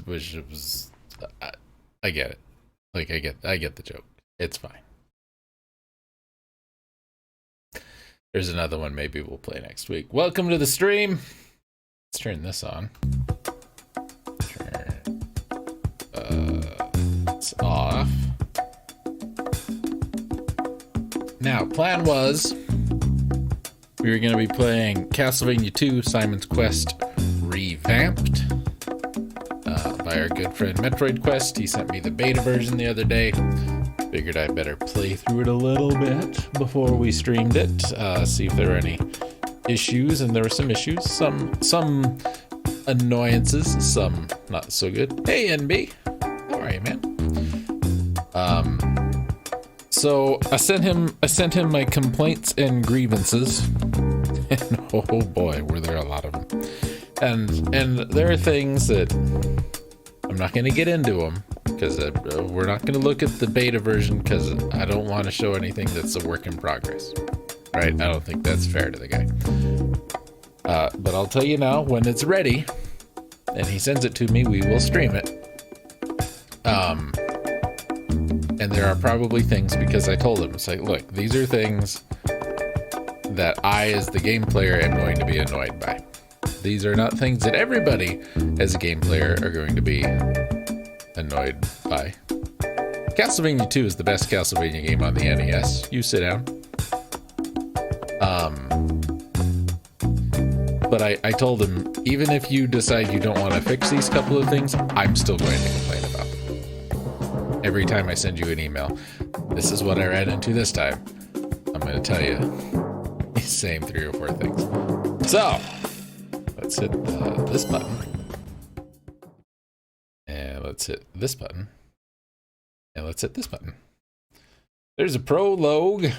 which was, I get it. Like I get the joke. It's fine. There's another one maybe we'll play next week. Welcome to the stream. Let's turn this on. It's off. Now, plan was we were going to be playing Castlevania 2 Simon's Quest revamped by our good friend Metroid Quest. He sent me the beta version the other day. Figured I better play through it a little bit before we streamed it, see if there were any issues, and there were some issues, some annoyances, some not so good. Hey NB, how are you, man? So I sent him my complaints and grievances, and oh boy, were there a lot of them. And there are things that I'm not going to get into them because we're not going to look at the beta version because I don't want to show anything that's a work in progress. Right? I don't think that's fair to the guy. But I'll tell you now, when it's ready and he sends it to me, we will stream it. And there are probably things, because I told him, it's like, look, these are things that I, as the game player, am going to be annoyed by. These are not things that everybody, as a game player, are going to be annoyed by. Castlevania 2 is the best Castlevania game on the NES. You sit down. But I told him, even if you decide you don't want to fix these couple of things, I'm still going to complain about them. Every time I send you an email, this is what I ran into this time. I'm going to tell you the same 3 or 4 things. So, let's hit this button. And let's hit this button. And let's hit this button. There's a prologue. Hope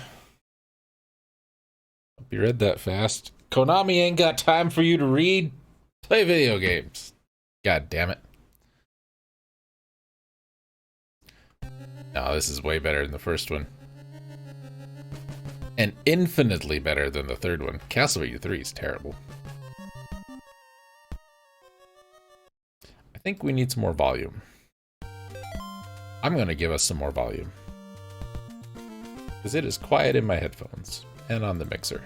you read that fast. Konami ain't got time for you to read. Play video games. God damn it. No, this is way better than the first one. And infinitely better than the third one. Castlevania 3 is terrible. I think we need some more volume. I'm going to give us some more volume. Because it is quiet in my headphones. And on the mixer.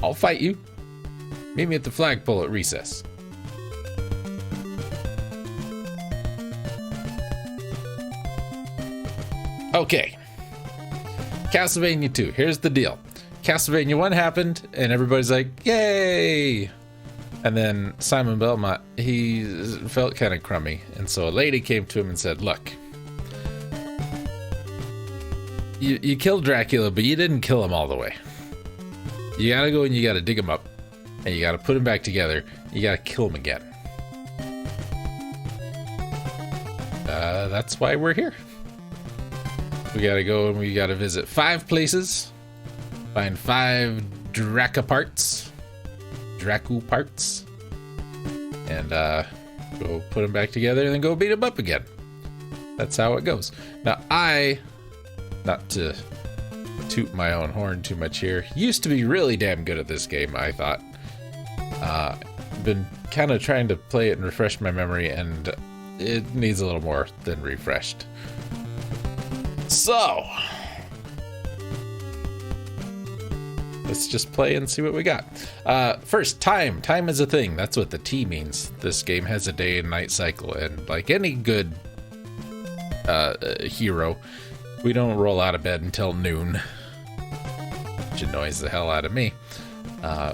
I'll fight you. Meet me at the flagpole at recess. Okay. Castlevania 2. Here's the deal. Castlevania 1 happened, and everybody's like, yay! And then Simon Belmont, he felt kind of crummy. And so a lady came to him and said, look, you killed Dracula, but you didn't kill him all the way. You gotta go and you gotta dig him up. And you gotta put him back together. You gotta kill him again. That's why we're here. We gotta go and we gotta visit 5 places. Find 5 Dracu parts. And go put them back together and then go beat them up again. That's how it goes. Now not to toot my own horn too much here, used to be really damn good at this game, I thought. Been kind of trying to play it and refresh my memory, and it needs a little more than refreshed. So, let's just play and see what we got. First, time. Time is a thing. That's what the T means. This game has a day and night cycle, and like any good hero, we don't roll out of bed until noon, which annoys the hell out of me.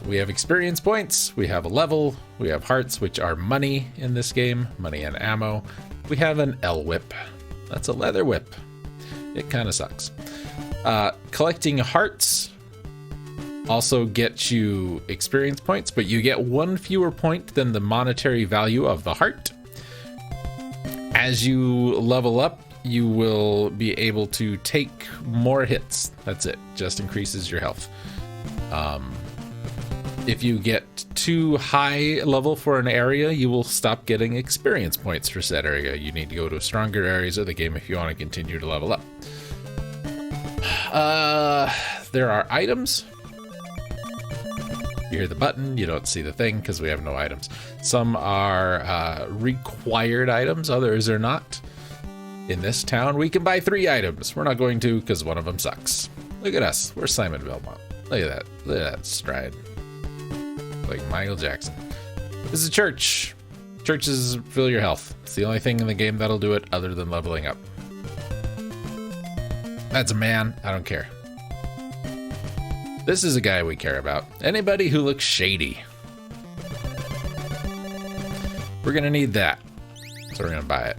We have experience points, we have a level, we have hearts, which are money in this game, money and ammo. We have an L whip. That's a leather whip. It kind of sucks. Collecting hearts also gets you experience points, but you get 1 fewer point than the monetary value of the heart. As you level up, you will be able to take more hits. That's it. Just increases your health. If you get too high level for an area, you will stop getting experience points for said area. You need to go to stronger areas of the game if you want to continue to level up. There are items. You hear the button, you don't see the thing because we have no items. Some are required items, others are not. In this town, we can buy 3 items. We're not going to because one of them sucks. Look at us. We're Simon Belmont. Look at that. Look at that stride. Like Michael Jackson. This is a church. Churches fill your health. It's the only thing in the game that'll do it other than leveling up. That's a man. I don't care. This is a guy we care about. Anybody who looks shady. We're gonna need that. So we're gonna buy it.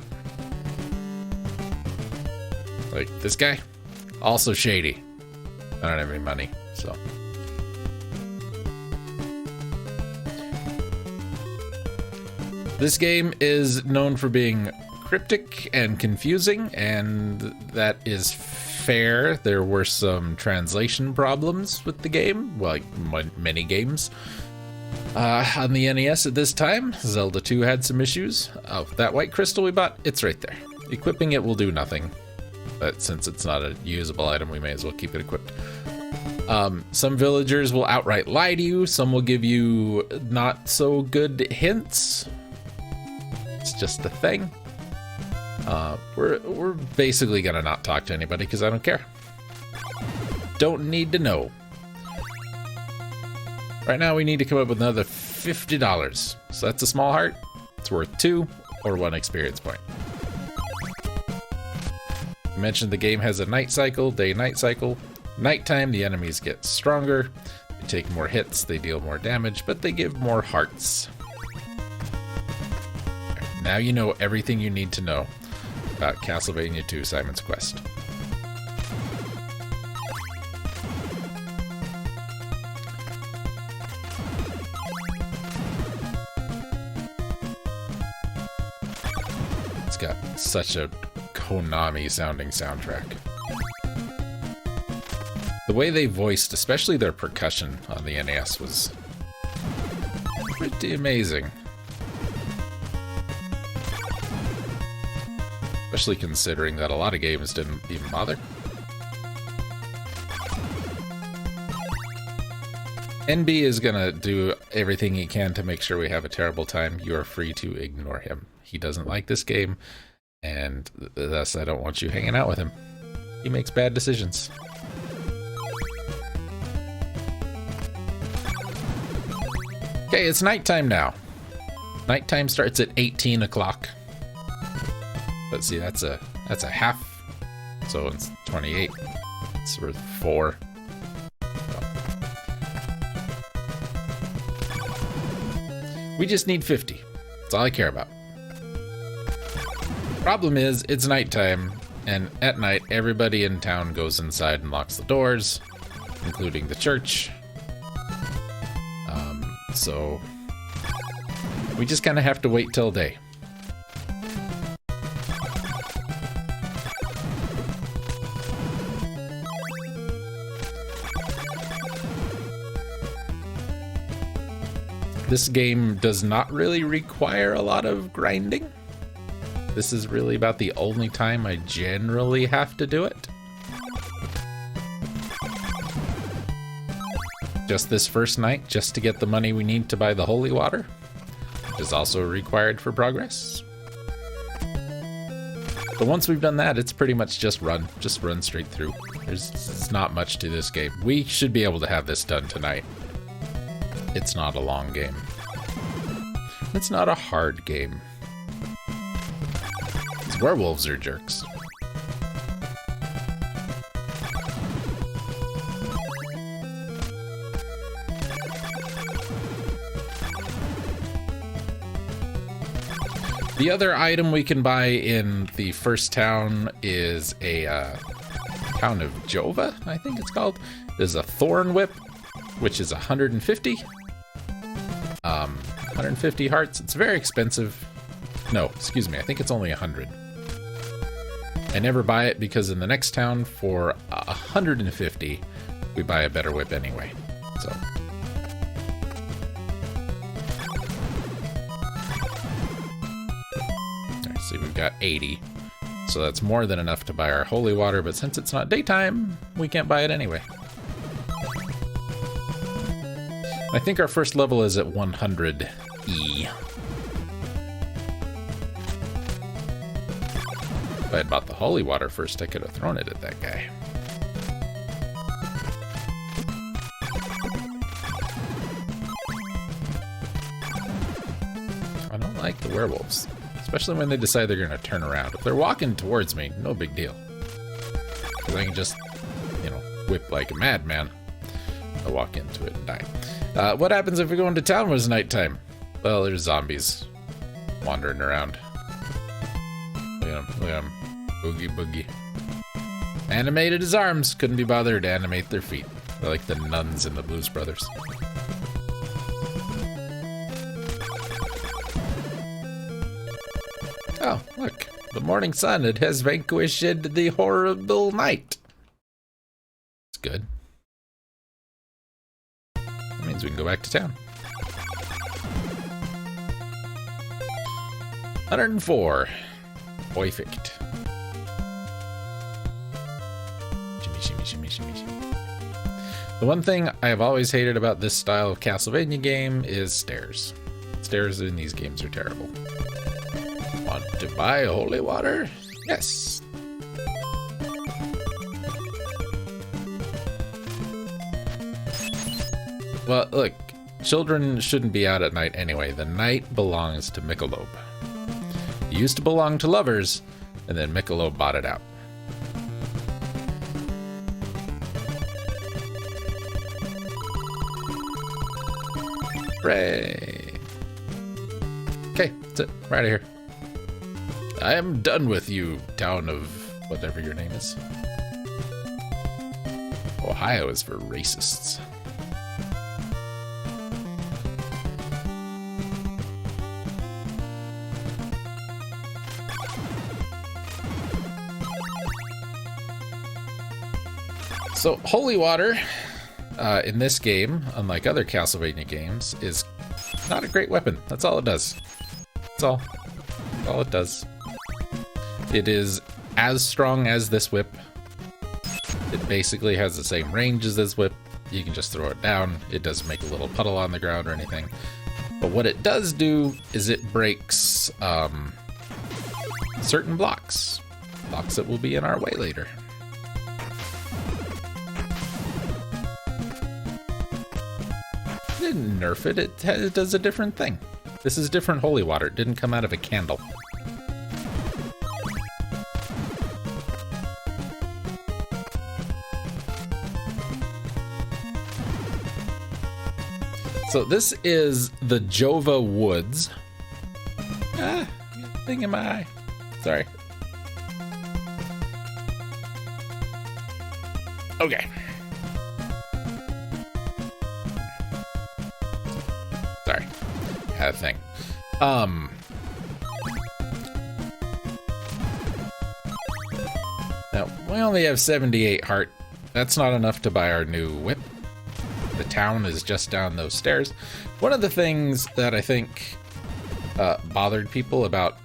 Like this guy, also shady. I don't have any money, so. This game is known for being cryptic and confusing, and that is fair. There were some translation problems with the game, well, like many games. On the NES at this time, Zelda 2 had some issues. Oh, that white crystal we bought, it's right there. Equipping it will do nothing. But since it's not a usable item, we may as well keep it equipped. Some villagers will outright lie to you. Some will give you not so good hints. It's just a thing. We're basically gonna not talk to anybody because I don't care. Don't need to know. Right now we need to come up with another $50. So that's a small heart. It's worth 2 or 1 experience point. I mentioned the game has a night cycle, day-night cycle. Nighttime, the enemies get stronger. They take more hits, they deal more damage, but they give more hearts. Now you know everything you need to know about Castlevania 2: Simon's Quest. It's got such a Konami sounding soundtrack. The way they voiced, especially their percussion on the NES, was pretty amazing. Especially considering that a lot of games didn't even bother. NB is gonna do everything he can to make sure we have a terrible time. You are free to ignore him. He doesn't like this game, and thus I don't want you hanging out with him. He makes bad decisions. Okay, it's nighttime now. Nighttime starts at 18 o'clock. Let's see, that's a half, so it's 28. It's worth 4. We just need 50. That's all I care about. Problem is, it's nighttime, and at night, everybody in town goes inside and locks the doors, including the church. So we just kind of have to wait till day. This game does not really require a lot of grinding. This is really about the only time I generally have to do it. Just this first night, just to get the money we need to buy the holy water, which is also required for progress. But once we've done that, it's pretty much just run straight through. There's not much to this game. We should be able to have this done tonight. It's not a long game. It's not a hard game. These werewolves are jerks. The other item we can buy in the first town is a town of Jova, I think it's called. There's a thorn whip, which is 150. 150 hearts. It's very expensive. No, excuse me. I think it's only 100. I never buy it because in the next town for 150, we buy a better whip anyway. So. See, we've got 80, so that's more than enough to buy our holy water, but since it's not daytime, we can't buy it anyway. I think our first level is at 100 E. If I had bought the holy water first, I could have thrown it at that guy. I don't like the werewolves, especially when they decide they're going to turn around. If they're walking towards me, no big deal. Because I can just, you know, whip like a madman. I'll walk into it and die. What happens if we go into town when it's nighttime? Well, there's zombies wandering around. Look at them, look at them. Boogie boogie. Animated his arms. Couldn't be bothered to animate their feet. They're like the nuns in the Blues Brothers. Oh, look. The morning sun. It has vanquished the horrible night. It's good. That means we can go back to town. 104. Perfect. Shimmy, shimmy, shimmy, shimmy. The one thing I have always hated about this style of Castlevania game is stairs. Stairs in these games are terrible. Want to buy holy water? Yes. Well, look, children shouldn't be out at night anyway. The night belongs to Michelob. It used to belong to lovers, and then Michelob bought it out. Hooray! Okay, that's it. We're out of here. I am done with you, town of whatever your name is. Ohio is for racists. So, holy water in this game, unlike other Castlevania games, is not a great weapon. That's all it does. That's all. That's all it does. It is as strong as this whip. It basically has the same range as this whip. You can just throw it down. It doesn't make a little puddle on the ground or anything. But what it does do is it breaks certain blocks. Blocks that will be in our way later. It didn't nerf it. It does a different thing. This is different holy water. It didn't come out of a candle. So this is the Jova Woods. Ah, thing in my eye. Sorry. Okay. Sorry. Had a thing. Now, we only have 78 heart. That's not enough to buy our new whip. The town is just down those stairs. One of the things that I think bothered people about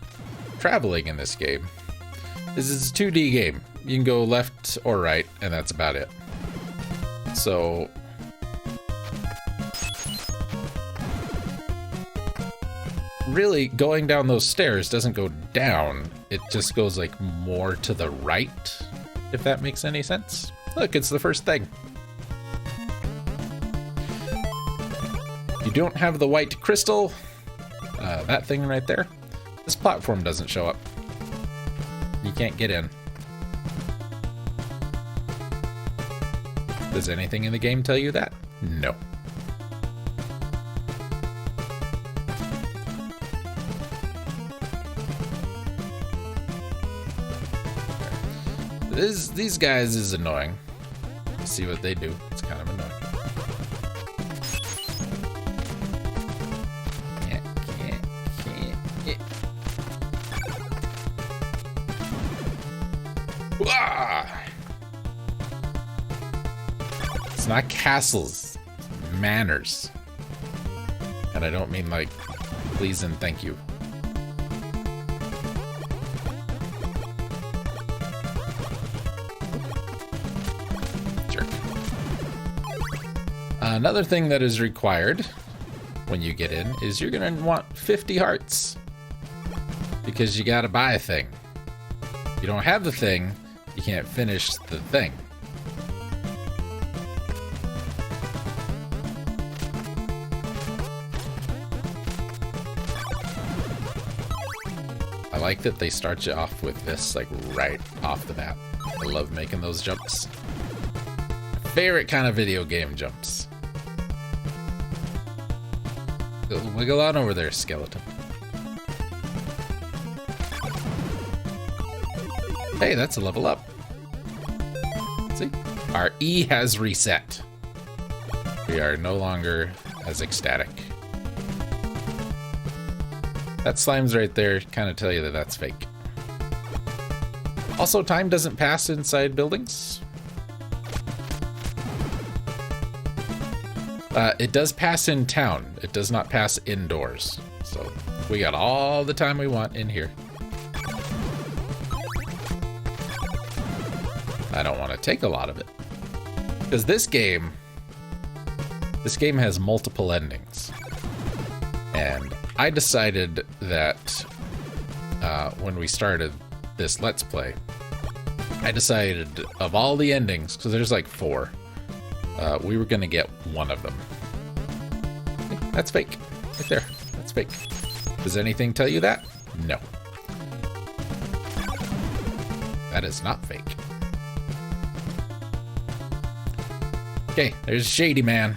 traveling in this game is it's a 2D game. You can go left or right, and that's about it. So really, going down those stairs doesn't go down. It just goes like more to the right, if that makes any sense. Look, it's the first thing. You don't have the white crystal, that thing right there. This platform doesn't show up. You can't get in. Does anything in the game tell you that? No. These guys is annoying. See what they do. It's kind of annoying. It's not castles, it's manners. And I don't mean like please and thank you. Jerk. Another thing that is required when you get in is you're gonna want 50 hearts because you gotta buy a thing. If you don't have the thing, you can't finish the thing. I like that they start you off with this like right off the bat. I love making those jumps. Favorite kind of video game jumps. Wiggle on over there, skeleton. Hey, that's a level up. See? Our E has reset. We are no longer as ecstatic. That slime's right there kind of tell you that that's fake. Also, time doesn't pass inside buildings. It does pass in town. It does not pass indoors. So we got all the time we want in here. I don't want to take a lot of it. Because this game has multiple endings. And I decided that when we started this Let's Play, I decided of all the endings, because there's like 4, we were going to get one of them. That's fake. Right there. That's fake. Does anything tell you that? No. That is not fake. Okay, there's Shady Man.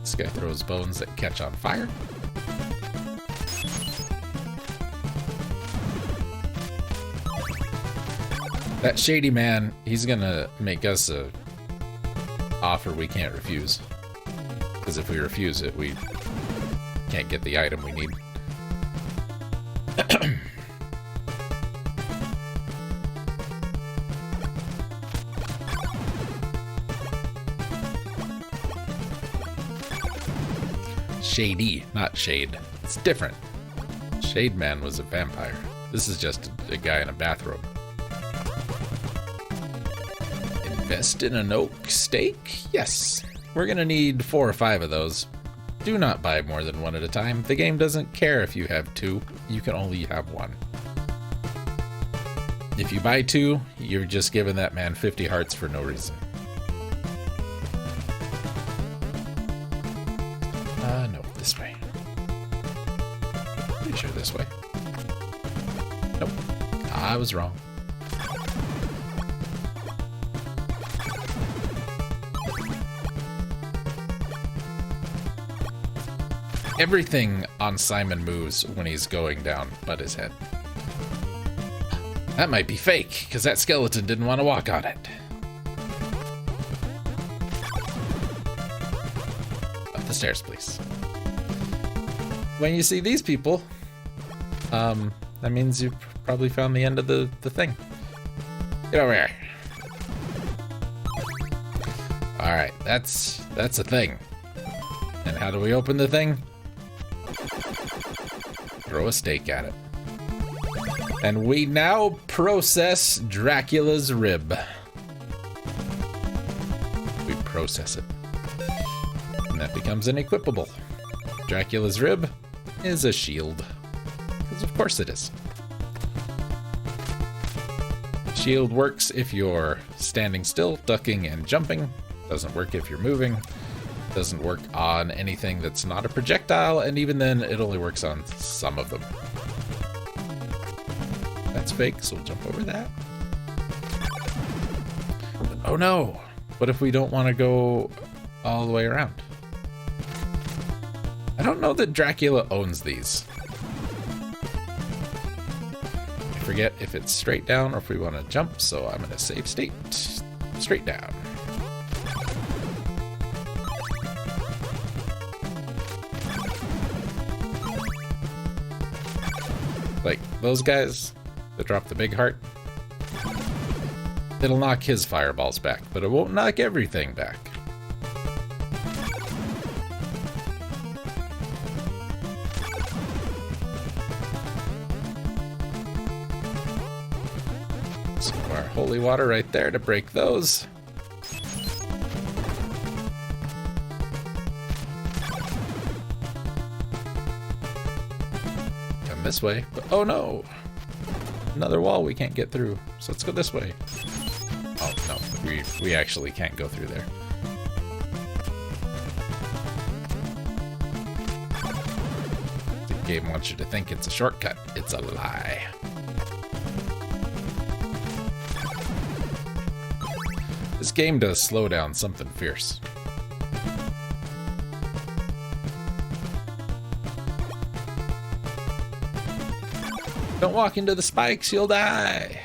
This guy throws bones that catch on fire. That Shady Man, he's gonna make us a offer we can't refuse. Because if we refuse it, we can't get the item we need. Shady, not Shade. It's different. Shade Man was a vampire. This is just a guy in a bathrobe. Invest in an oak stake? Yes. We're gonna need 4 or 5 of those. Do not buy more than 1 at a time. The game doesn't care if you have 2. You can only have 1. If you buy 2, you're just giving that man 50 hearts for no reason. No, this way. Pretty sure this way. Nope. I was wrong. Everything on Simon moves when he's going down but his head. That might be fake, because that skeleton didn't want to walk on it. Up the stairs, please. When you see these people, that means you've probably found the end of the thing. Get over here. Alright, that's a thing. And how do we open the thing? Throw a stake at it. And we now process Dracula's rib. We process it. And that becomes an equipable. Dracula's rib is a shield. Because of course it is. Shield works if you're standing still, ducking and jumping. Doesn't work if you're moving. Doesn't work on anything that's not a projectile, and even then, it only works on some of them. That's fake, so we'll jump over that. Oh no! What if we don't want to go all the way around? I don't know that Dracula owns these. I forget if it's straight down or if we want to jump, so I'm in a safe state. Straight down. Like, those guys that drop the big heart, it'll knock his fireballs back, but it won't knock everything back. Some of our holy water right there to break those. getting this way, but oh no! Another wall we can't get through, so let's go this way. Oh no, we actually can't go through there. The game wants you to think it's a shortcut. It's a lie. This game does slow down something fierce. Don't walk into the spikes, you'll die.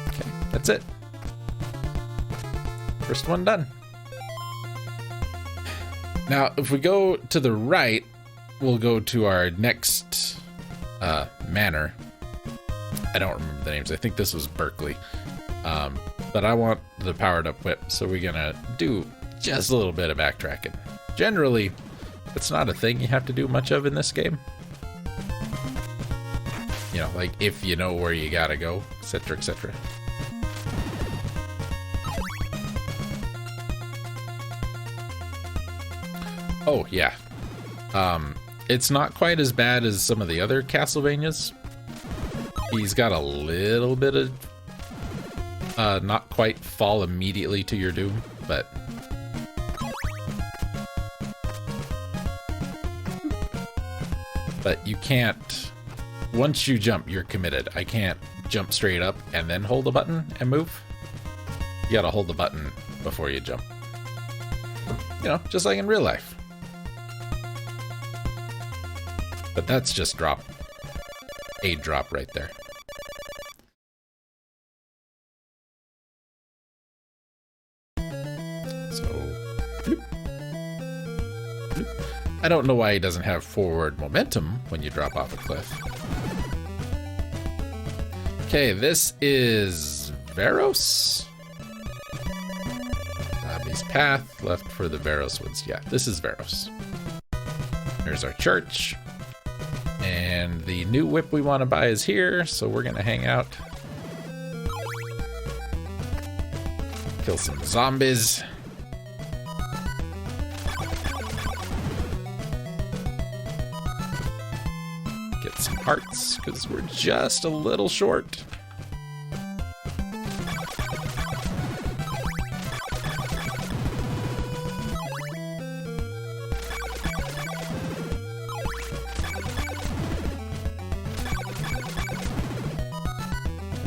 Okay, that's it. First one done. Now, if we go to the right, we'll go to our next manor. I don't remember the names. I think this was Berkeley. But I want the powered up whip, so we're gonna do just a little bit of backtracking. Generally, it's not a thing you have to do much of in this game. You know, like if you know where you gotta go, etc., etc. Oh, yeah. It's not quite as bad as some of the other Castlevanias. He's got a little bit of not quite fall immediately to your doom, but you can't, once you jump, you're committed. I can't jump straight up and then hold the button and move. You gotta hold the button before you jump. You know, just like in real life. But that's just a drop right there. So, bloop, bloop. I don't know why he doesn't have forward momentum when you drop off a cliff. Okay, this is Veros. Bobby's path, left for the Veros Woods. Yeah, this is Veros. There's our church. And the new whip we want to buy is here, so we're gonna hang out. Kill some zombies. Get some hearts, because we're just a little short.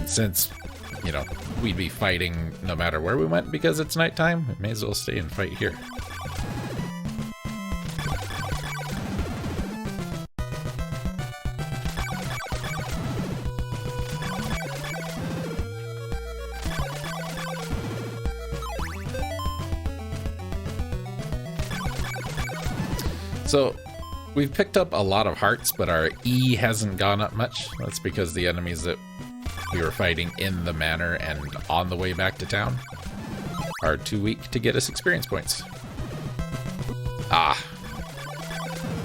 Since, you know, we'd be fighting no matter where we went because it's nighttime, we may as well stay and fight here. So, we've picked up a lot of hearts, but our E hasn't gone up much. That's because the enemies that we were fighting in the manor and on the way back to town are too weak to get us experience points. Ah.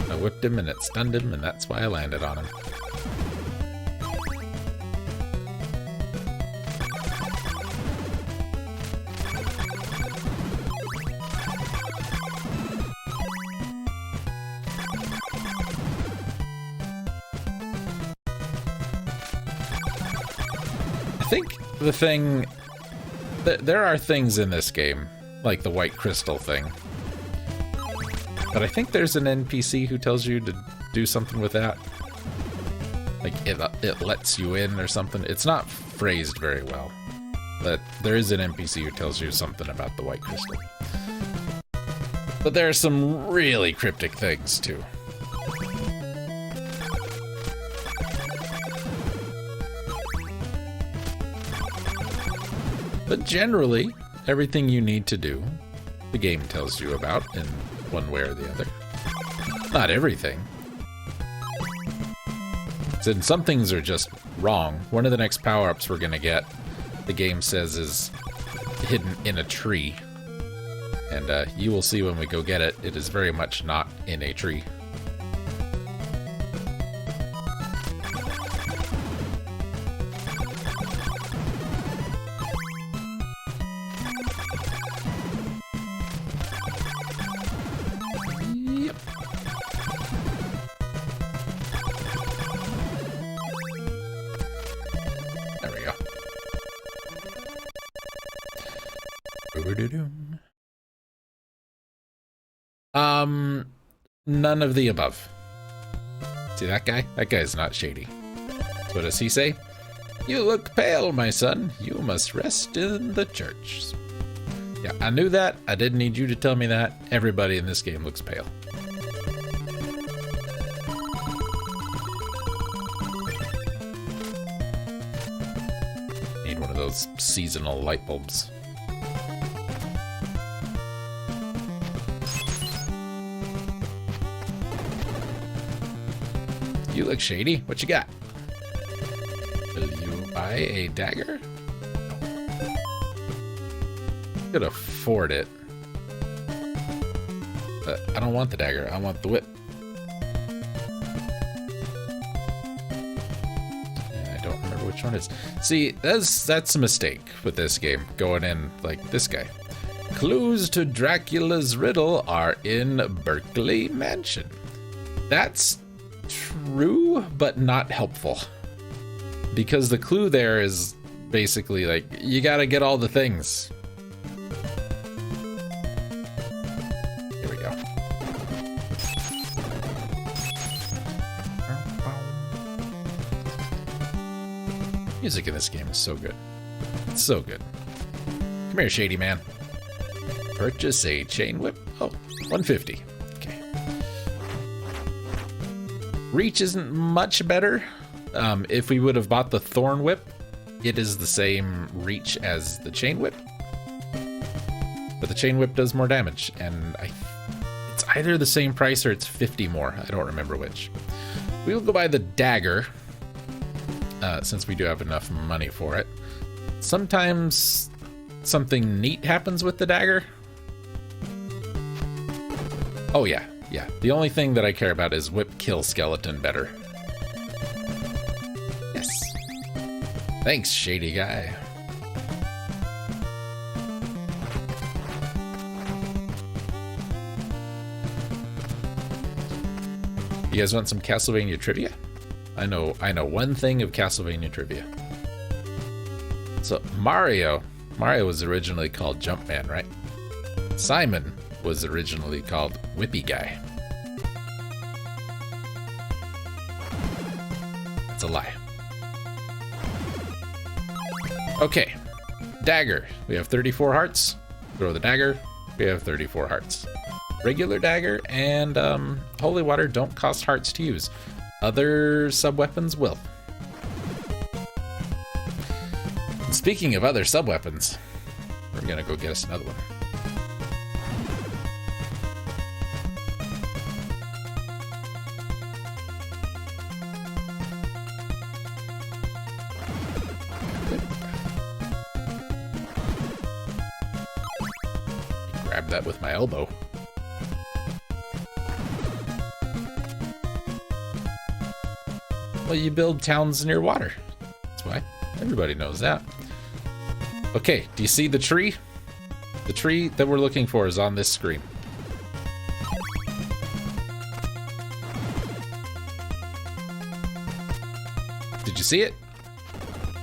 I whipped him and it stunned him, and that's why I landed on him. I think the thing, there are things in this game, like the white crystal thing, but I think there's an NPC who tells you to do something with that. Like it lets you in or something. It's not phrased very well, but there is an NPC who tells you something about the white crystal. But there are some really cryptic things too. But generally, everything you need to do, the game tells you about in one way or the other. Not everything. And some things are just wrong. One of the next power-ups we're gonna get, the game says is hidden in a tree. And you will see when we go get it, it is very much not in a tree. None of the above. See that guy? That guy's not shady. So what does he say? You look pale, my son. You must rest in the church. Yeah, I knew that. I didn't need you to tell me that. Everybody in this game looks pale. Need one of those seasonal light bulbs. You look shady. What you got? Will you buy a dagger? Could afford it. But I don't want the dagger. I want the whip. I don't remember which one it is. See, that's a mistake with this game. Going in like this guy. Clues to Dracula's riddle are in Berkeley Mansion. That's true, but not helpful. Because the clue there is basically like, you gotta get all the things. Here we go. Music in this game is so good. It's so good. Come here, shady man. Purchase a chain whip. Oh, 150. Okay. Reach isn't much better. If we would have bought the thorn whip, it is the same reach as the chain whip. But the chain whip does more damage, and it's either the same price or it's 50 more. I don't remember which. We will go buy the dagger, since we do have enough money for it. Sometimes something neat happens with the dagger. Oh yeah. Yeah, the only thing that I care about is whip kill skeleton better. Yes. Thanks, shady guy. You guys want some Castlevania trivia? I know one thing of Castlevania trivia. So Mario was originally called Jumpman, right? Simon was originally called Whippy Guy. That's a lie. Okay, dagger. We have 34 hearts. Throw the dagger. We have 34 hearts. Regular dagger and holy water don't cost hearts to use. Other sub-weapons will. Speaking of other sub-weapons, we're gonna go get us another one. Grab that with my elbow. Well, you build towns near water. That's why. Everybody knows that. Okay, do you see the tree? The tree that we're looking for is on this screen. Did you see it?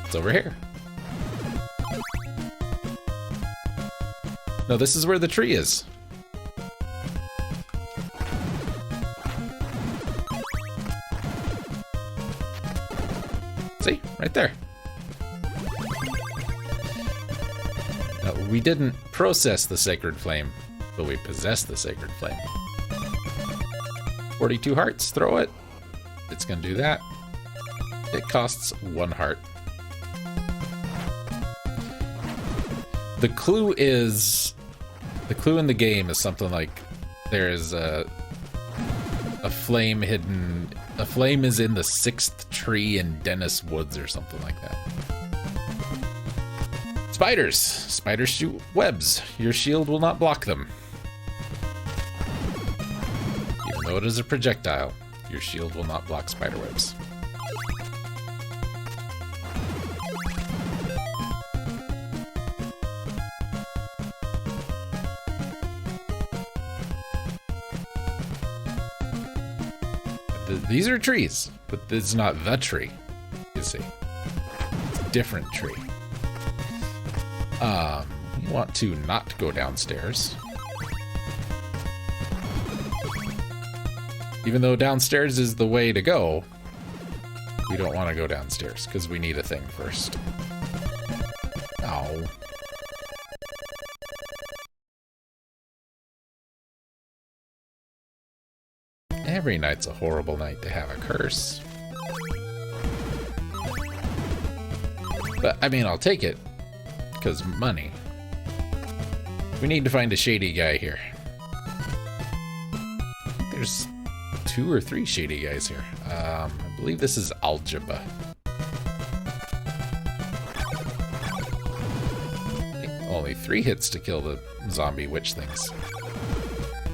It's over here. No, this is where the tree is. See? Right there. Now, we didn't process the sacred flame, but we possess the sacred flame. 42 hearts, throw it. It's gonna do that. It costs 1 heart. The clue in the game is something like there is a flame hidden. A flame is in the 6th tree in Dennis Woods or something like that. Spiders. Spiders shoot webs. Your shield will not block them. Even though it is a projectile, your shield will not block spider webs. These are trees, but it's not the tree, you see. It's a different tree. want to not go downstairs. Even though downstairs is the way to go, we don't want to go downstairs because we need a thing first. Ow. Every night's a horrible night to have a curse. But, I mean, I'll take it. Because money. We need to find a shady guy here. There's 2 or 3 shady guys here. I believe this is Algebra. Only 3 hits to kill the zombie witch things.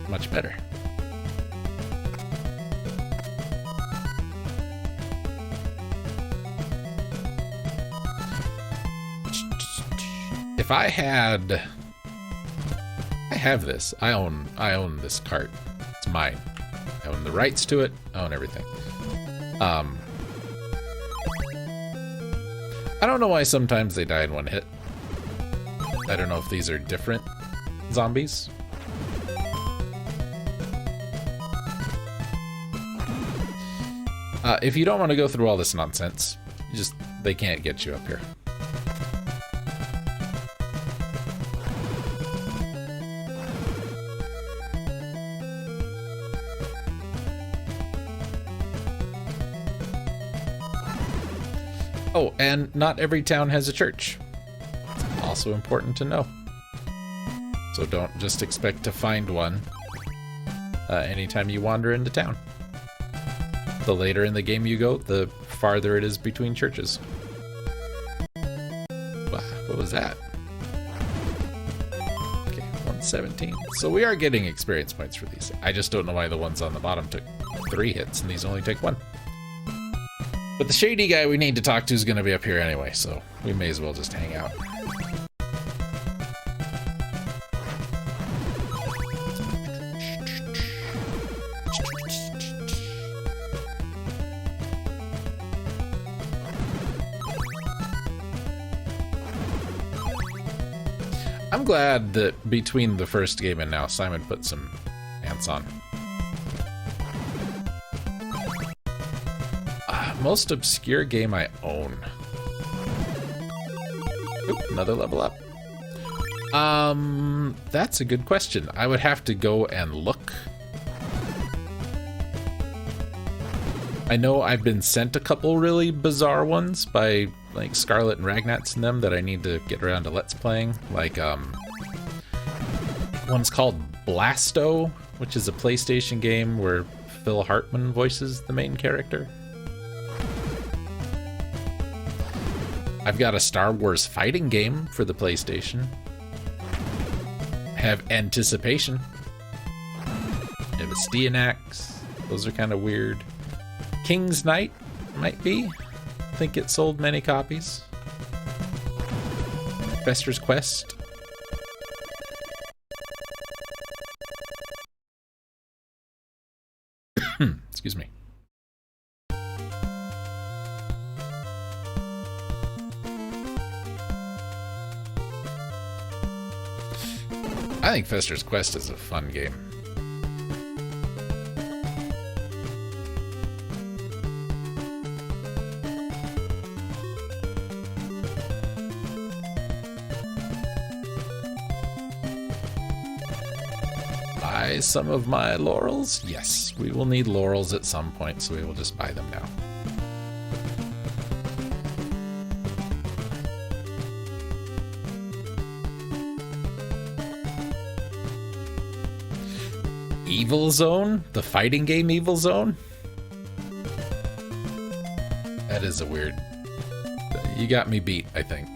Much better. If I have this. I own this cart. It's mine. I own the rights to it. I own everything. I don't know why sometimes they die in 1 hit. I don't know if these are different zombies. If you don't want to go through all this nonsense, they can't get you up here. Oh, and not every town has a church. It's also important to know. So don't just expect to find one anytime you wander into town. The later in the game you go, the farther it is between churches. Wow, what was that? Okay, 117. So we are getting experience points for these. I just don't know why the ones on the bottom took 3 hits and these only take 1. But the shady guy we need to talk to is going to be up here anyway, so we may as well just hang out. I'm glad that between the first game and now, Simon put some ants on. Most obscure game I own. Oop, another level up. That's a good question. I would have to go and look. I know I've been sent a couple really bizarre ones by like Scarlet and Ragnats and them that I need to get around to Let's Playing. Like, one's called Blasto, which is a PlayStation game where Phil Hartman voices the main character. I've got a Star Wars fighting game for the PlayStation. I have Anticipation. I have a Steanax. Those are kind of weird. King's Knight might be. I think it sold many copies. Fester's Quest. Excuse me. I think Fester's Quest is a fun game. Buy some of my laurels? Yes, we will need laurels at some point, so we will just buy them now. Evil Zone? The fighting game Evil Zone? That is a weird... You got me beat, I think.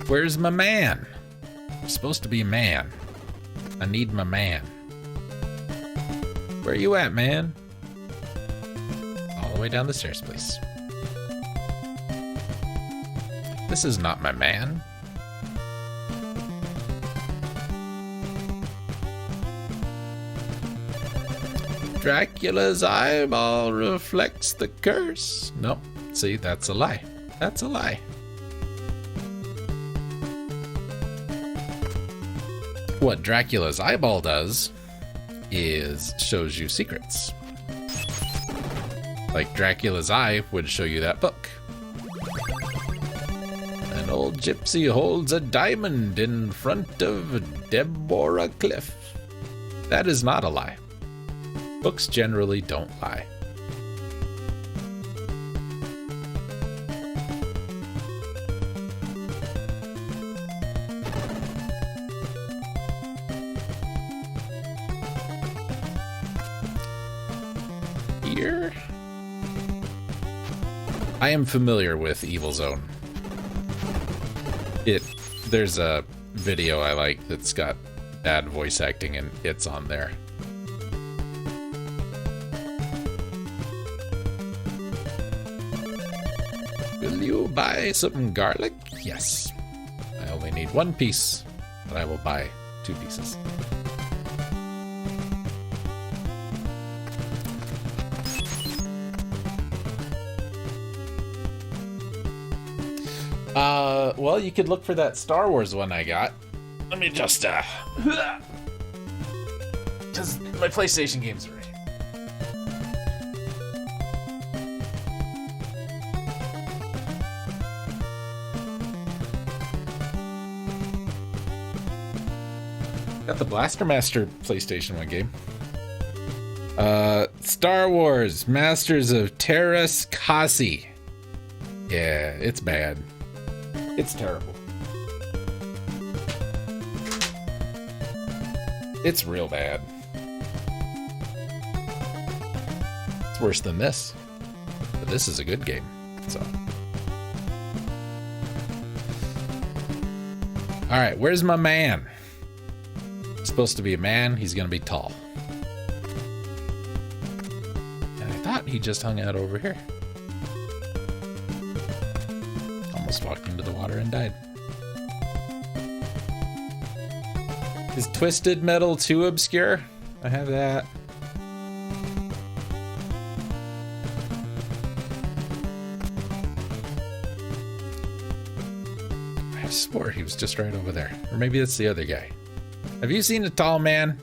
Where's my man? I'm supposed to be a man. I need my man. Where you at, man? All the way down the stairs, please. This is not my man. Dracula's eyeball reflects the curse. Nope. See, that's a lie. That's a lie. What Dracula's eyeball does is shows you secrets. Like Dracula's eye would show you that book. An old gypsy holds a diamond in front of Deborah Cliff. That is not a lie. Books generally don't lie. Here? I am familiar with Evil Zone. There's a video I like that's got bad voice acting and it's on there. Will you buy some garlic? Yes. I only need one piece, but I will buy 2 pieces. Well, you could look for that Star Wars one I got. Let me just, because my PlayStation games are ready. Got the Blaster Master PlayStation 1 game. Star Wars Masters of Terras Kasi. Yeah, it's bad. It's terrible. It's real bad. It's worse than this. But this is a good game, so. Alright, where's my man? He's supposed to be a man, he's gonna be tall. And I thought he just hung out over here. Almost walked into the water and died. Is Twisted Metal too obscure? I have that. I swore he was just right over there. Or maybe that's the other guy. Have you seen a tall man?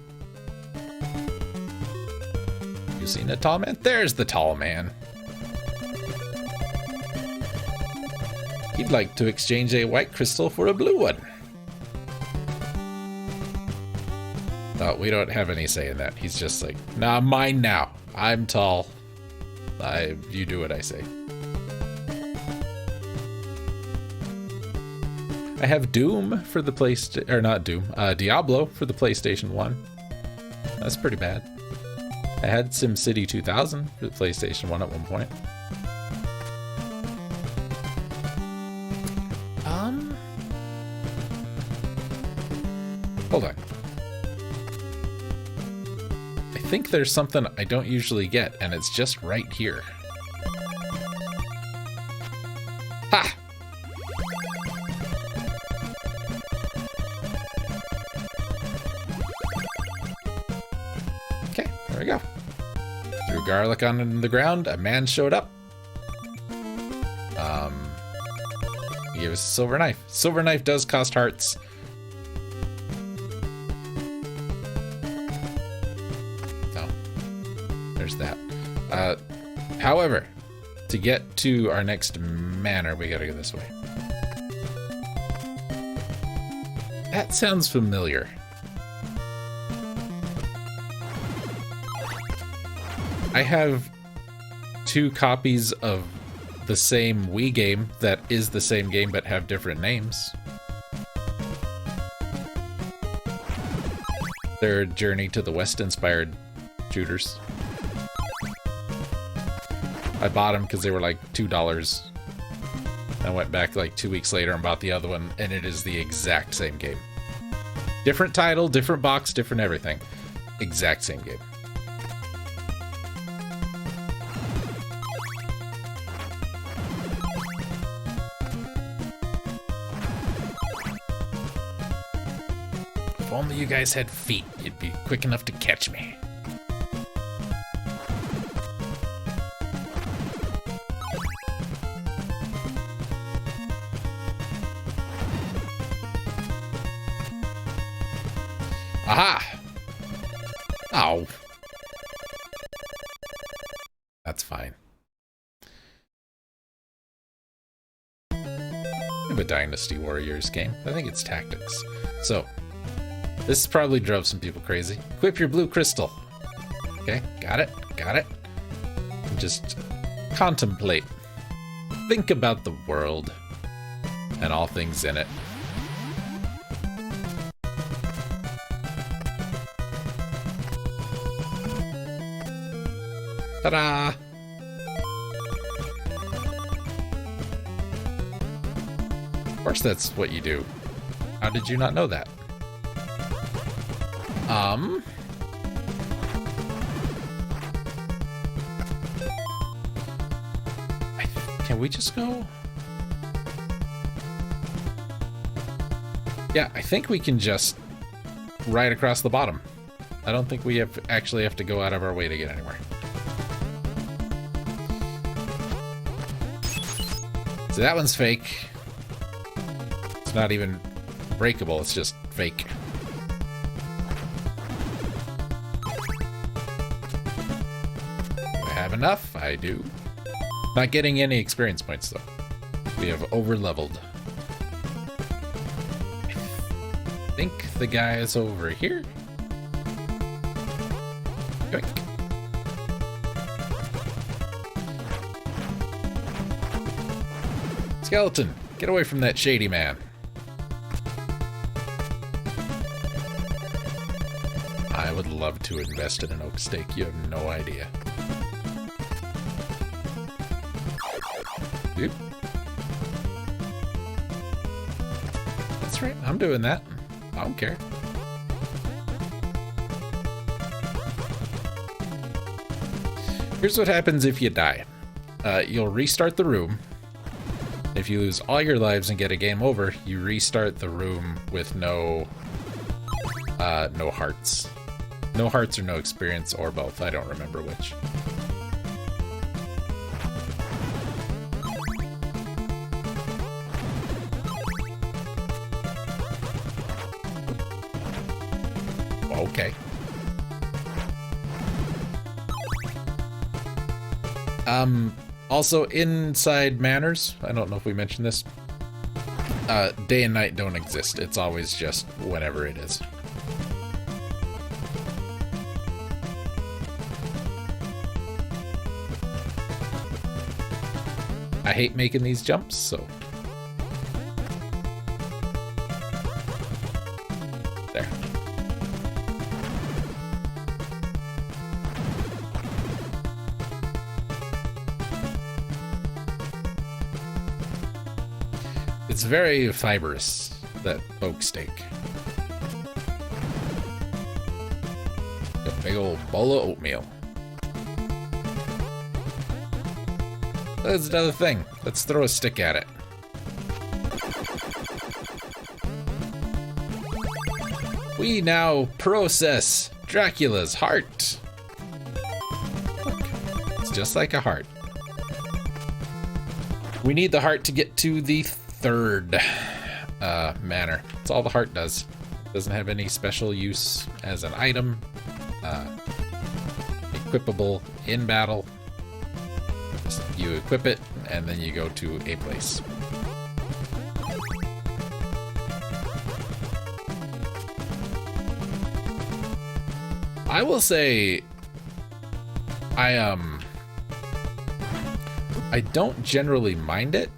You seen a tall man? There's the tall man. He'd like to exchange a white crystal for a blue one. No, we don't have any say in that. He's just like, nah, mine now. I'm tall. You do what I say. I have Doom for the PlayStation, or not Doom, Diablo for the PlayStation 1. That's pretty bad. I had SimCity 2000 for the PlayStation 1 at one point. Hold on. I think there's something I don't usually get, and it's just right here. Ha! Okay, there we go. Threw garlic on the ground, a man showed up. He gave us a silver knife. Silver knife does cost hearts. That. However, to get to our next manor, we gotta go this way. That sounds familiar. I have 2 copies of the same Wii game that is the same game but have different names. They're Journey to the West inspired shooters. I bought them because they were like $2. I went back like 2 weeks later and bought the other one, and it is the exact same game. Different title, different box, different everything. Exact same game. If only you guys had feet, you'd be quick enough to catch me. Aha! Ow. That's fine. I have a Dynasty Warriors game. I think it's tactics. So, this probably drove some people crazy. Equip your blue crystal. Okay, got it, got it. Just contemplate. Think about the world and all things in it. Ta-da! Of course that's what you do. How did you not know that? Can we just go? Yeah, I think we can just ride across the bottom. I don't think we actually have to go out of our way to get anywhere. So that one's fake. It's not even breakable, it's just fake. Do I have enough? I do. Not getting any experience points though. We have over-leveled. I think the guy is over here. Yoink. Skeleton, get away from that shady man. I would love to invest in an oak stake. You have no idea. Oop. That's right, I'm doing that. I don't care. Here's what happens if you die. You'll restart the room. If you lose all your lives and get a game over, you restart the room with no hearts. No hearts or no experience, or both. I don't remember which. Okay. Also, inside manors, I don't know if we mentioned this, day and night don't exist. It's always just whenever it is. I hate making these jumps, so... There. It's very fibrous, that oak stake. A big old bowl of oatmeal. That's another thing. Let's throw a stick at it. We now process Dracula's heart. Look, it's just like a heart. We need the heart to get to the third manor. That's all the heart does. It doesn't have any special use as an item. Equipable in battle. You equip it, and then you go to a place. I will say, I don't generally mind it,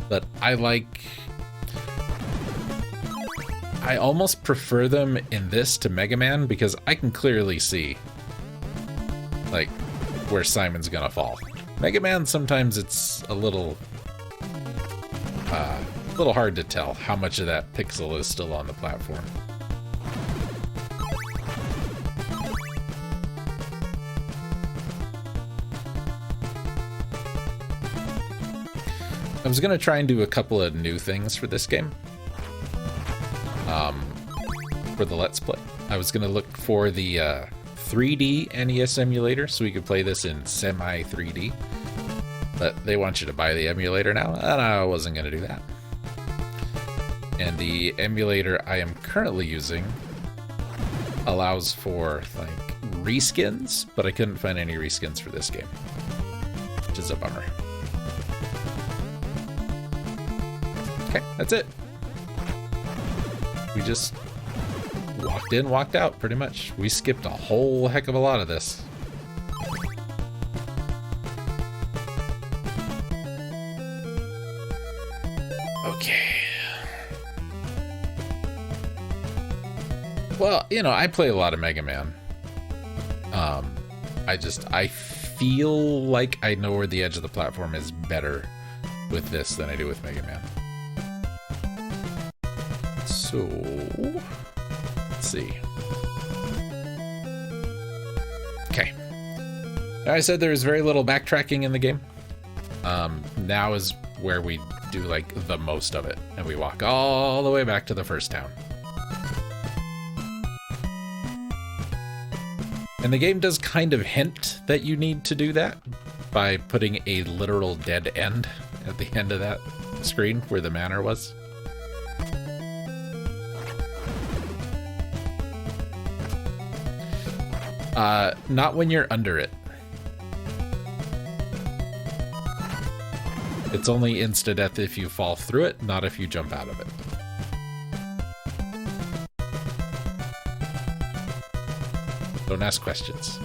but I almost prefer them in this to Mega Man, because I can clearly see, like, where Simon's gonna fall. Mega Man, sometimes it's a little hard to tell how much of that pixel is still on the platform. I was gonna try and do a couple of new things for this game. For the Let's Play. I was gonna look for the 3D NES emulator so we could play this in semi 3D. But they want you to buy the emulator now, and I wasn't gonna do that. And the emulator I am currently using allows for like reskins, but I couldn't find any reskins for this game, which is a bummer. Okay, that's it. We just walked in, walked out, pretty much. We skipped a whole heck of a lot of this. Okay. Well, you know, I play a lot of Mega Man. I feel like I know where the edge of the platform is better with this than I do with Mega Man. So, let's see. Okay. I said there is very little backtracking in the game. Now is where we do like the most of it, and we walk all the way back to the first town. And the game does kind of hint that you need to do that by putting a literal dead end at the end of that screen where the manor was. Not when you're under it. It's only insta-death if you fall through it, not if you jump out of it. Don't ask questions.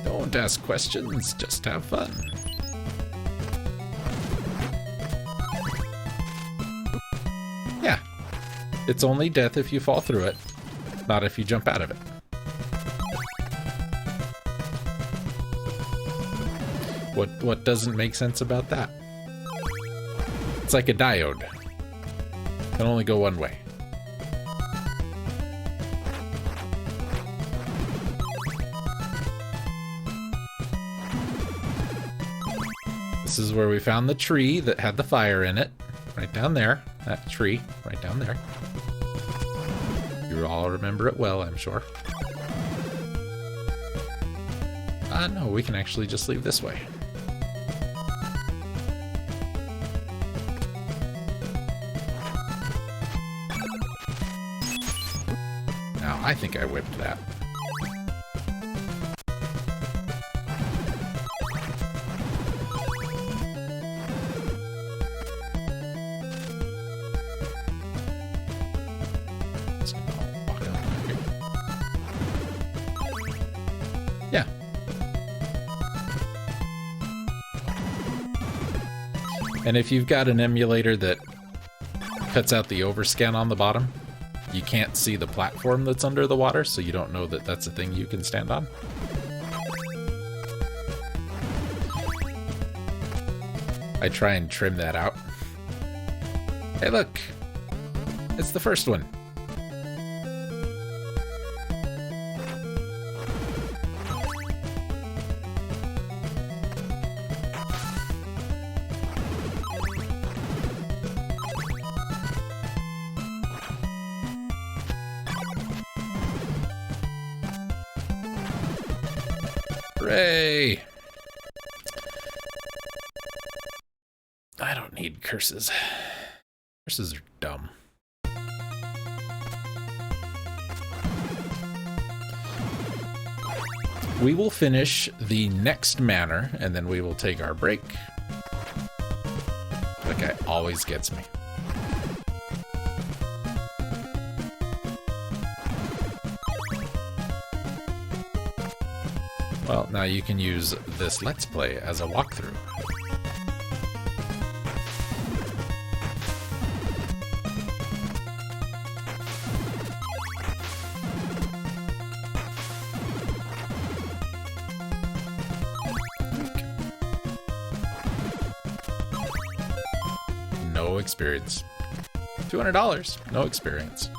Don't ask questions, just have fun. Yeah. It's only death if you fall through it, not if you jump out of it. What doesn't make sense about that? It's like a diode. It can only go one way. This is where we found the tree that had the fire in it. Right down there. That tree, right down there. You all remember it well, I'm sure. No, we can actually just leave this way. Now, I think I whipped that. Yeah. And if you've got an emulator that cuts out the overscan on the bottom, you can't see the platform that's under the water, so you don't know that that's a thing you can stand on. I try and trim that out. Hey, look! It's the first one. Hooray! I don't need curses. Curses are dumb. We will finish the next manor, and then we will take our break. That guy always gets me. Well, now you can use this Let's Play as a walkthrough. No experience. $200, no experience.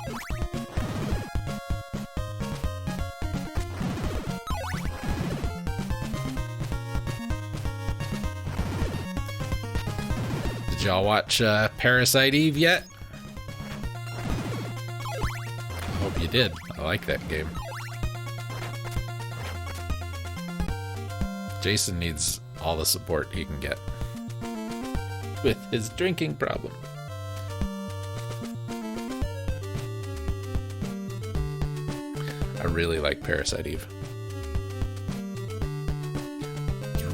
Did y'all watch Parasite Eve yet? I hope you did. I like that game. Jason needs all the support he can get. with his drinking problem. I really like Parasite Eve.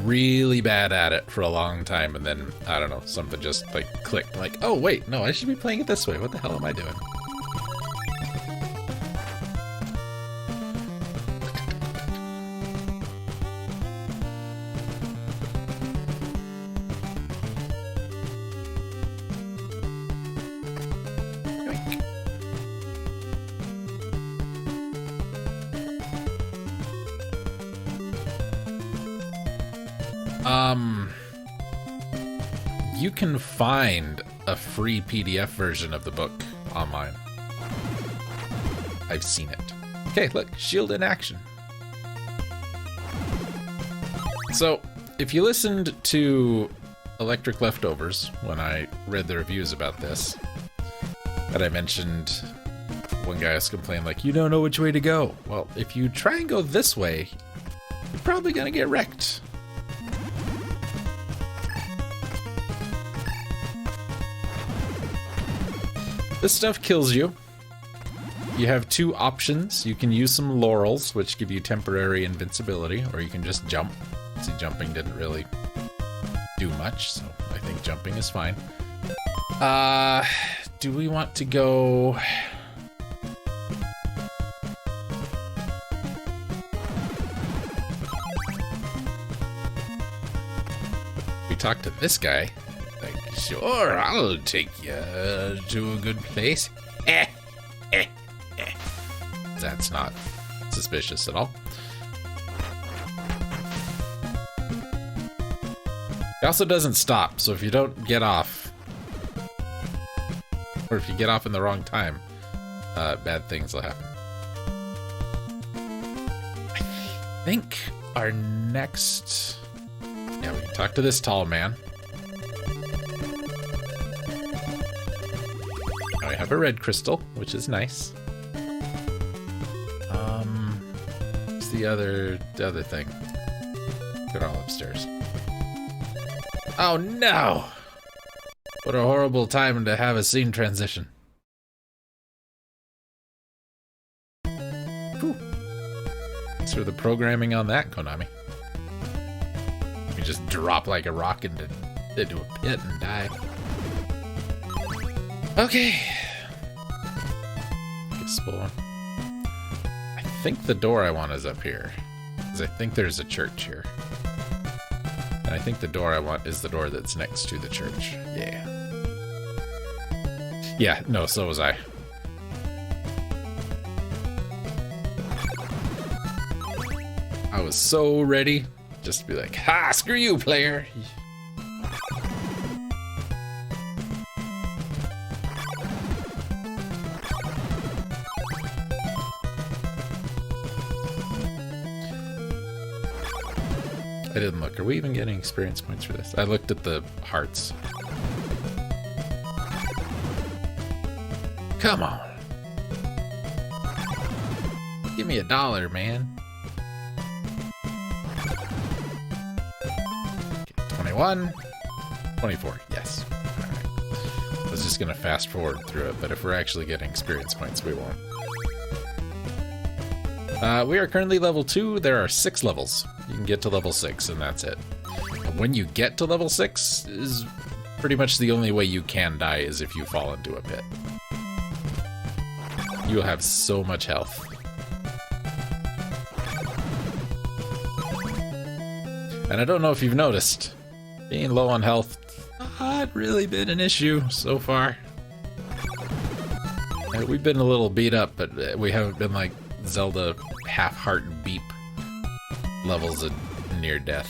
Really bad at it for a long time, and then I don't know, something just like clicked, like, oh wait, no, I should be playing it this way. What the hell am I doing? You can find a free PDF version of the book online. I've seen it. Okay, look, shield in action. So, if you listened to Electric Leftovers when I read the reviews about this, that I mentioned one guy was complaining like, you don't know which way to go. Well, if you try and go this way, you're probably gonna get wrecked. This stuff kills you. You have two options. You can use some laurels, which give you temporary invincibility, or you can just jump. See, jumping didn't really do much, so I think jumping is fine. Do we want to go... We talked to this guy. Like, sure, I'll take you to a good place. That's not suspicious at all. It also doesn't stop, so if you don't get off, or if you get off in the wrong time, bad things will happen. I think our next... Yeah, we can talk to this tall man. Now we have a red crystal, which is nice. What's the other thing? They're all upstairs. Oh no! What a horrible time to have a scene transition. Whew. Thanks for the programming on that, Konami. You just drop like a rock into a pit and die. Okay. Explore. I think the door I want is up here, because I think there's a church here. And I think the door I want is the door that's next to the church. Yeah. Yeah, no, so was I. I was so ready just to be like, ha, screw you, player. I didn't look. Are we even getting experience points for this? I looked at the hearts. Come on. Give me $1, man. Okay, 21. 24. Yes. All right. I was just going to fast forward through it, but if we're actually getting experience points, we won't. We are currently level 2. There are 6 levels. You can get to level 6, and that's it. And when you get to level 6, is pretty much the only way you can die is if you fall into a pit. You'll have so much health. And I don't know if you've noticed, being low on health not really been an issue so far. We've been a little beat up, but we haven't been like Zelda half-heart beep levels of near death.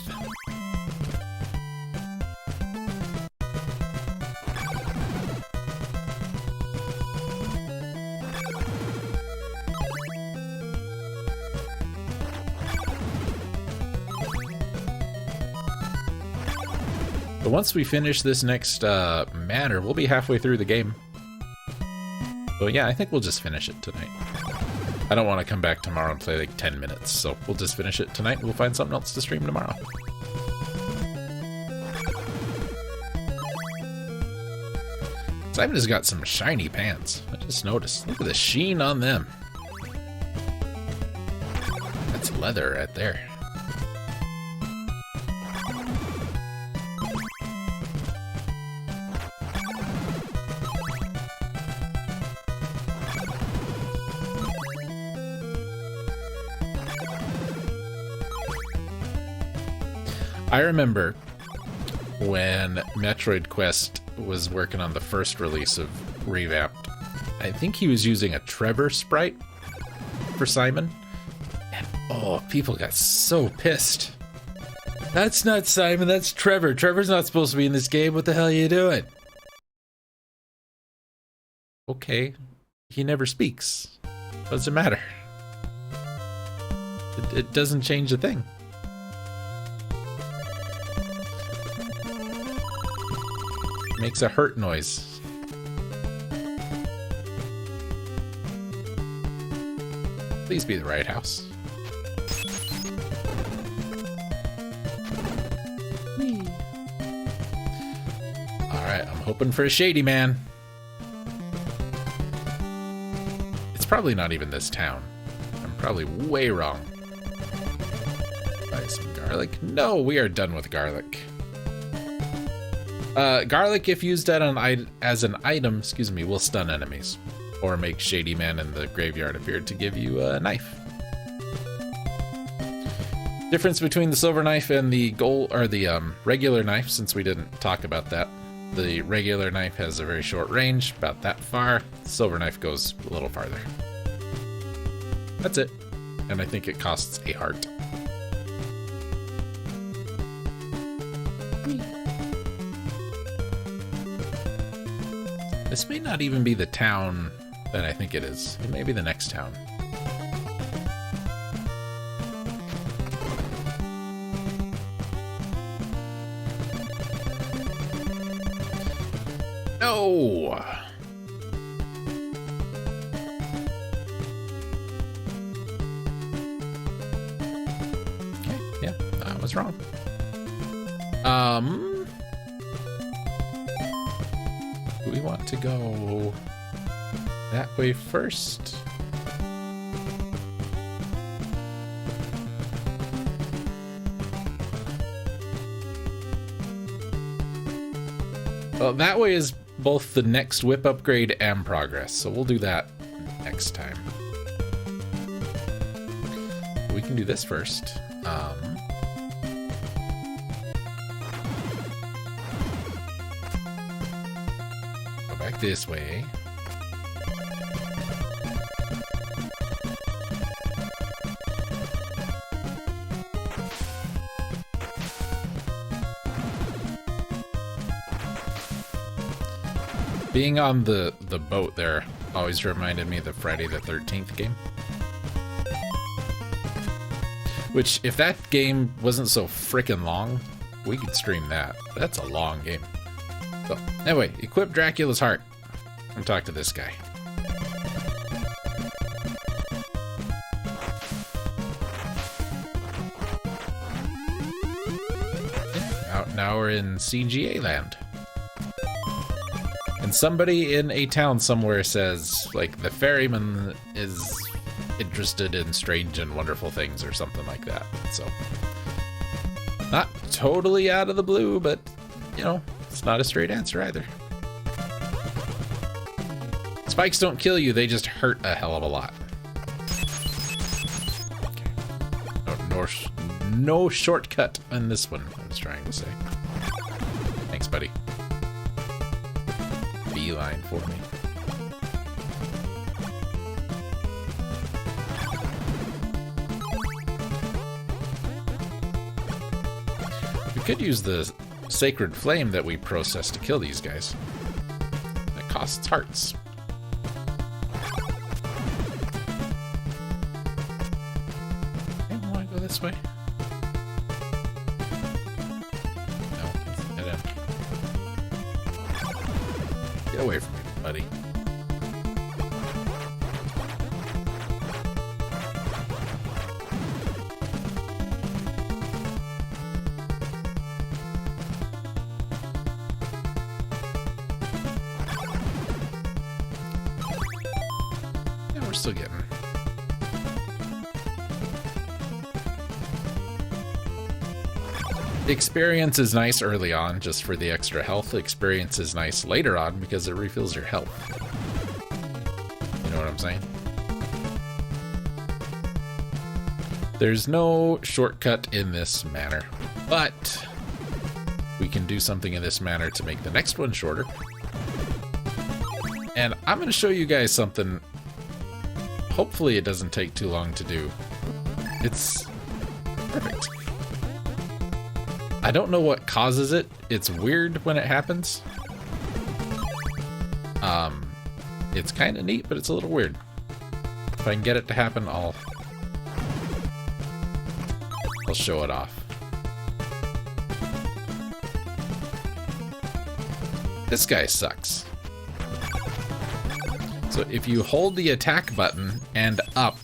But once we finish this next manor, we'll be halfway through the game. So yeah, I think we'll just finish it tonight. I don't want to come back tomorrow and play like 10 minutes, so we'll just finish it tonight and we'll find something else to stream tomorrow. Simon has got some shiny pants. I just noticed. Look at the sheen on them. That's leather right there. I remember when Metroid Quest was working on the first release of Revamped. I think he was using a Trevor sprite for Simon. And oh, people got so pissed. That's not Simon, that's Trevor. Trevor's not supposed to be in this game. What the hell are you doing? Okay, he never speaks. Doesn't matter. It doesn't change a thing. Makes a hurt noise. Please be the right house. Alright, I'm hoping for a shady man. It's probably not even this town. I'm probably way wrong. Buy some garlic. No, we are done with garlic. Garlic, if used as an item, excuse me, will stun enemies, or make Shady Man in the graveyard appear to give you a knife. Difference between the silver knife and the gold, or the regular knife, since we didn't talk about that. The regular knife has a very short range, about that far. The silver knife goes a little farther. That's it, and I think it costs a heart. This may not even be the town that I think it is. It may be the next town. No! Okay, yeah, I was wrong. We want to go that way first. Well, that way is both the next whip upgrade and progress, so we'll do that next time. We can do this first. This way. Being on the boat there always reminded me of the Friday the 13th game. Which, if that game wasn't so frickin' long, we could stream that. That's a long game. So, anyway, equip Dracula's heart. And talk to this guy. Now we're in CGA land. And somebody in a town somewhere says, like, the ferryman is interested in strange and wonderful things or something like that. So, not totally out of the blue, but, you know, it's not a straight answer either. Spikes don't kill you, they just hurt a hell of a lot. Okay. No shortcut on this one, I was trying to say. Thanks, buddy. Beeline for me. We could use the sacred flame that we processed to kill these guys. That costs hearts. This way? No, head in. Get away from me, buddy. still getting. The experience is nice early on, just for the extra health. The experience is nice later on because it refills your health. You know what I'm saying? There's no shortcut in this manner, but we can do something in this manner to make the next one shorter. And I'm going to show you guys something. Hopefully it doesn't take too long to do. It's perfect. I don't know what causes it. It's weird when it happens. It's kind of neat, but it's a little weird. If I can get it to happen, I'll show it off. This guy sucks. So if you hold the attack button and up,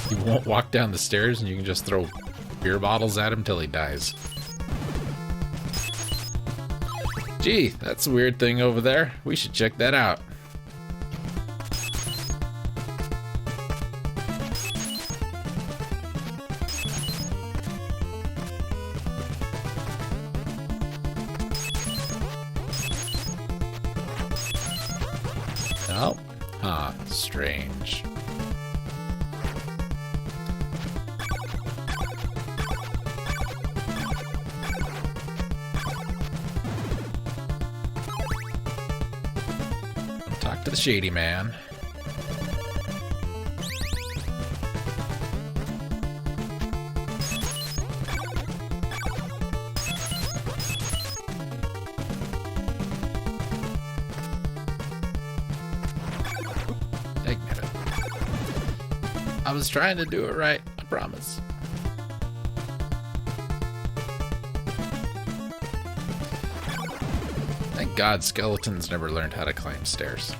he won't walk down the stairs, and you can just throw beer bottles at him till he dies. Gee, that's a weird thing over there. We should check that out. Oh, huh, strange. Talk to the shady man. I was trying to do it right, I promise. Thank God skeletons never learned how to climb stairs.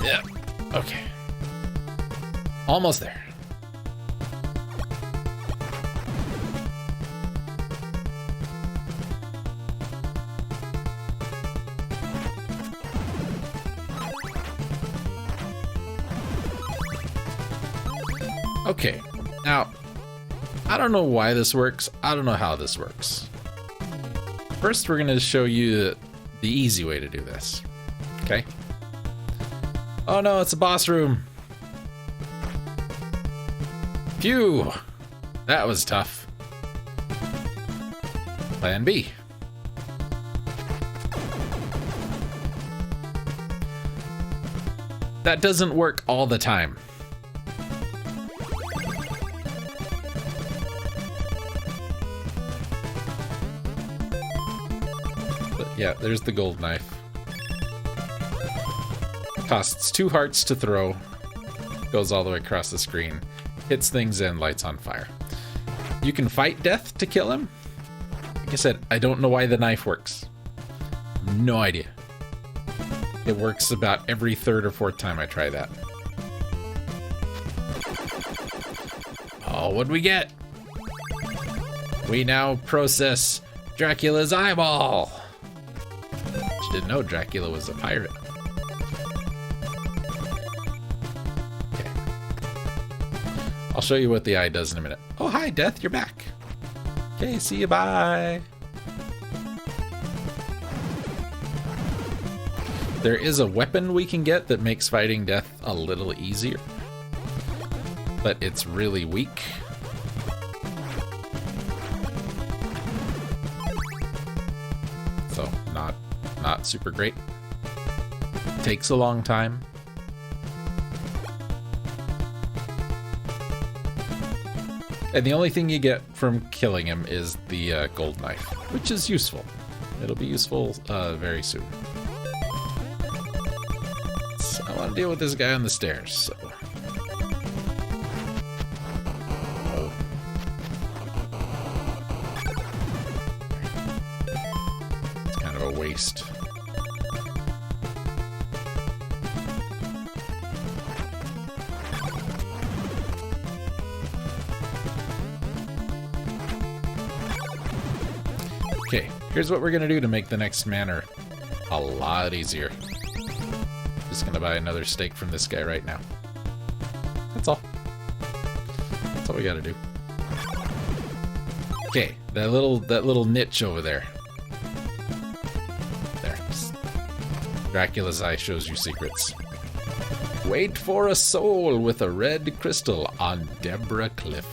Yeah, okay. Almost there. Okay, now, I don't know why this works. I don't know how this works. First, we're going to show you the easy way to do this. Okay? Oh no, it's a boss room. Phew! That was tough. Plan B. That doesn't work all the time. Yeah, there's the gold knife. Costs 2 hearts to throw. Goes all the way across the screen. Hits things and lights on fire. You can fight death to kill him. Like I said, I don't know why the knife works. No idea. It works about every 3rd or 4th time I try that. Oh, what'd we get? We now process Dracula's eyeball. Didn't know Dracula was a pirate. Okay. I'll show you what the eye does in a minute. Oh, hi, Death, you're back. Okay, see you, bye. There is a weapon we can get that makes fighting Death a little easier, but it's really weak. So, not super great. Takes a long time. And the only thing you get from killing him is the gold knife, which is useful. It'll be useful very soon. So I want to deal with this guy on the stairs, so. Oh. It's kind of a waste. Okay, Here's what we're gonna do to make the next manor a lot easier. Just gonna buy another steak from this guy right now. That's all. That's all we gotta do. Okay, that little niche over there. There. Dracula's eye shows you secrets. Wait for a soul with a red crystal on Deborah Cliff.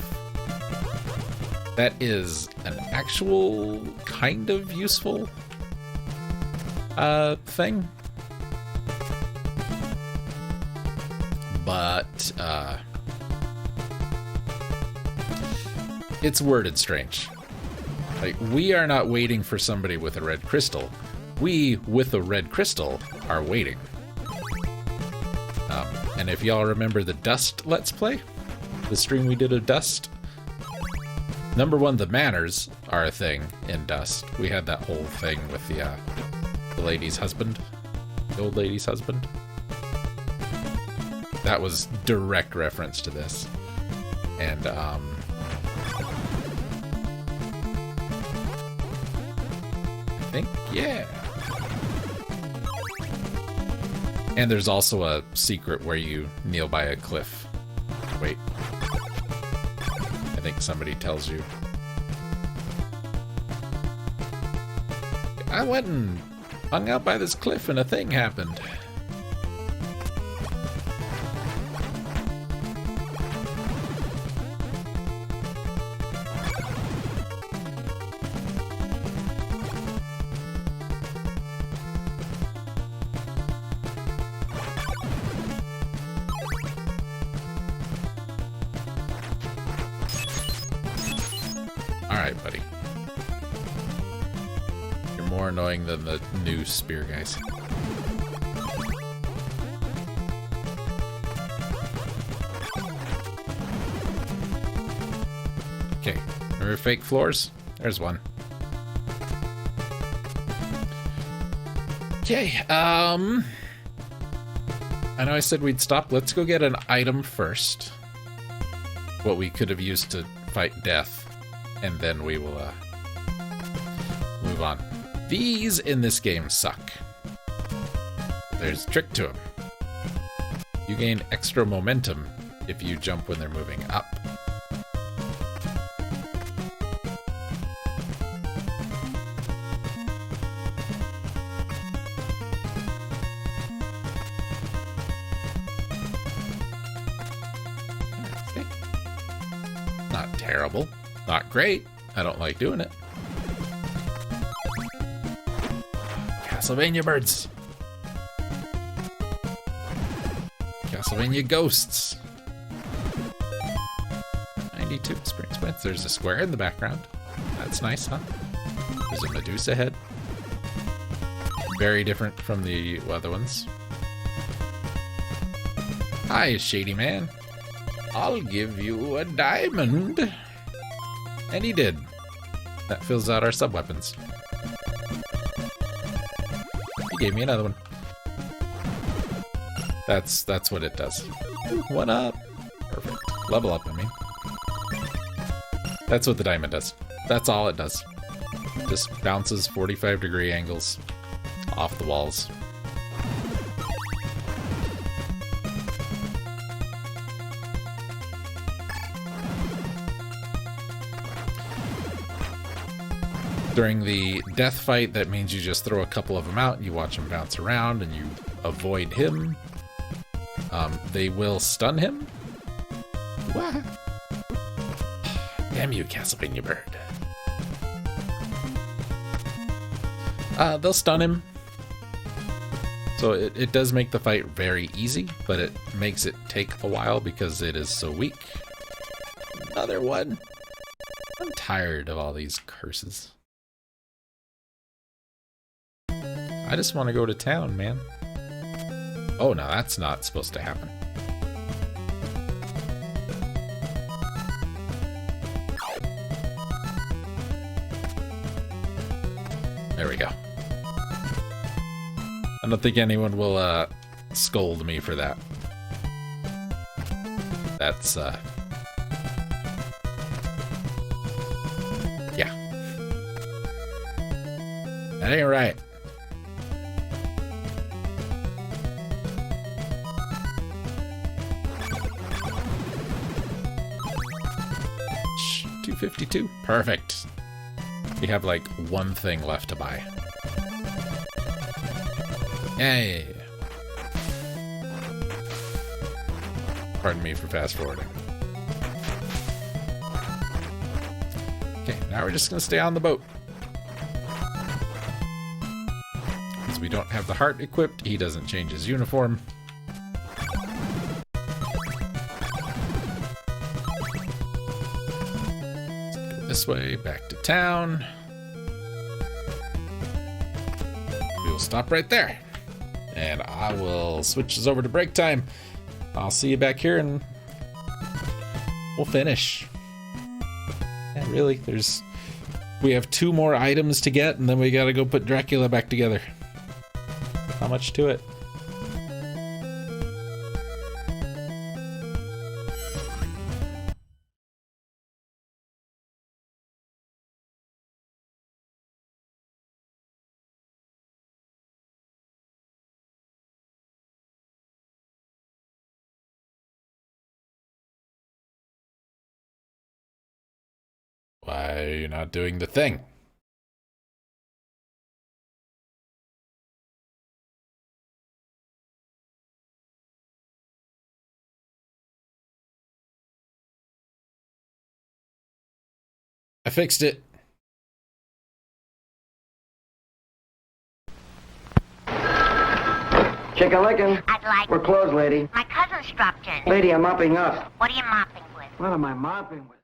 That is an actual kind of useful thing. But it's worded strange. Like, we are not waiting for somebody with a red crystal. We, with a red crystal, are waiting. And if y'all remember the Dust Let's Play, the stream we did of Dust, number one, the manners are a thing in Dust. We had that whole thing with the lady's husband, the old lady's husband. That was direct reference to this. And, I think, yeah. And there's also a secret where you kneel by a cliff. Wait. I think somebody tells you. I went and hung out by this cliff and a thing happened. Alright, buddy. You're more annoying than the new spear guys. Okay, remember fake floors? There's one. Okay, I know I said we'd stop. Let's go get an item first. What we could have used to fight death. And then we will move on. These in this game suck. There's a trick to them. You gain extra momentum if you jump when they're moving up. Not terrible. Not great. I don't like doing it. Castlevania birds. Castlevania ghosts. 92 experience points. There's a square in the background. That's nice, huh? There's a Medusa head. Very different from the other ones. Hi, Shady Man. I'll give you a diamond. And he did. That fills out our sub-weapons. He gave me another one. That's what it does. Ooh, 1 up. Perfect. Level up, I mean. That's what the diamond does. That's all it does. Just bounces 45-degree angles off the walls. During the death fight, that means you just throw a couple of them out and you watch them bounce around and you avoid him. They will stun him. What? Damn you, Castlevania bird. They'll stun him. So it does make the fight very easy, but it makes it take a while because it is so weak. Another one. I'm tired of all these curses. I just want to go to town, man. Oh, no, that's not supposed to happen. There we go. I don't think anyone will scold me for that. That's yeah. That ain't right. $252. Perfect. We have like one thing left to buy. Yay. Pardon me for fast forwarding. Okay, now we're just gonna stay on the boat. Because we don't have the heart equipped, he doesn't change his uniform. This way, back to town. We will stop right there. And I will switch this over to break time. I'll see you back here and we'll finish. Yeah, really, we have 2 more items to get and then we gotta go put Dracula back together. Not much to it. Why are you not doing the thing? I fixed it. Chicken-lickin'. I'd like... We're closed, lady. My cousin's dropped in. Lady, I'm mopping up. What are you mopping with? What am I mopping with?